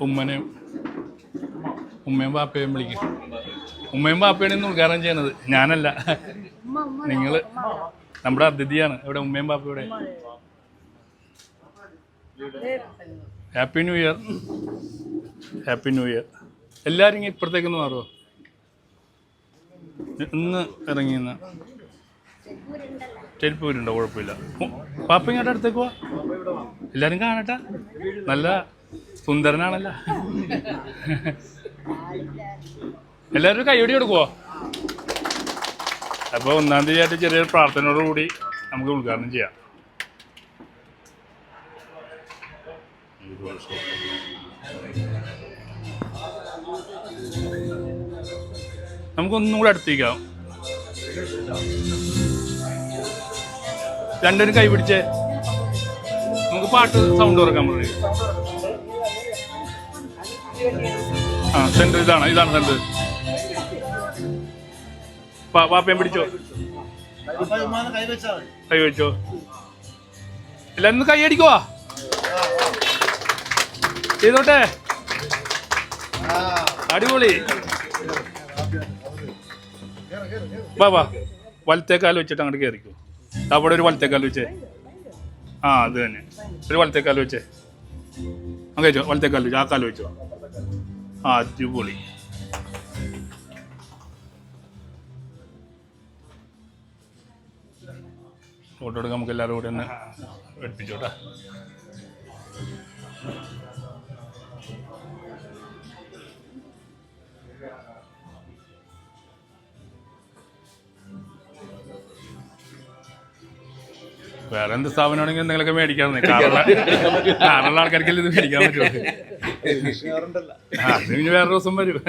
ഉമ്മനെയും ഉമ്മയും ബാപ്പയും വിളിക്കും. ഉമ്മയും ബാപ്പയാണ് ഇന്ന് ഉദ്ഘാടനം ചെയ്യണത്, ഞാനല്ല. നിങ്ങൾ നമ്മുടെ അതിഥിയാണ്. ഇവിടെ ഉമ്മയും ബാപ്പയുടെ. Happy new year. Happy new year. എല്ലാവരും ഇങ്ങനെ ഇപ്പുറത്തേക്കൊന്ന് മാറുമോ? ഇന്ന് ഇറങ്ങിയെന്ന് ചെരുപ്പ് വരുന്നുണ്ടോ? കുഴപ്പമില്ല. പാപ്പ ഇങ്ങോട്ട് അടുത്തേക്ക് പോവാ. എല്ലാവരും കാണട്ടെ. നല്ല സുന്ദരനാണല്ലോ. എല്ലാവരും കൈയടി കൊടുക്കുവോ? അപ്പോൾ 1-ാം തീയതി ആയിട്ട് ചെറിയൊരു പ്രാർത്ഥനയോടുകൂടി നമുക്ക് ഉദ്ഘാടനം ചെയ്യാം. നമുക്കൊന്നും കൂടെ അടുത്തേക്കാം. രണ്ടുപേരും കൈ പിടിച്ചേ. നമുക്ക് പാട്ട് സൗണ്ട് തുറക്കാൻ പറ്റും. ആ സെന്റർ ഇതാണ് സെന്റർ. പാപ്പയും പിടിച്ചോ, കൈ വെച്ചോ. എല്ലാരും കൈ അടിക്കുവാ. ചെയ്തോട്ടെ. അടിപൊളി. വാ വലത്തേക്കാൽ വെച്ചിട്ട് അങ്ങോട്ട് കയറിക്കോ. അവിടെ ഒരു വലത്തേക്കാൽ വെച്ചേ. ആ അത് തന്നെ. ഒരു വലത്തേക്കാൽ വെച്ചേ. അങ്ങ് വെച്ചോ. വലത്തേക്കാൽ വെച്ചോ. ആ കാല് വെച്ചോ. ആ അടിപൊളി. ഫോട്ടോ എടുക്കാൻ നമുക്ക് എല്ലാവരും കൂടെ ഒന്ന് എടുപ്പിച്ചോട്ടെ. വേറെ എന്ത് സ്ഥാപനമാണെങ്കിൽ എന്തെങ്കിലുമൊക്കെ മേടിക്കാറുണ്ട്. കാറുള്ള ആൾക്കാർക്കല്ലേ ഇത് മേടിക്കാൻ പറ്റുള്ളൂ. അത് പിന്നെ വേറെ ദിവസം വരും.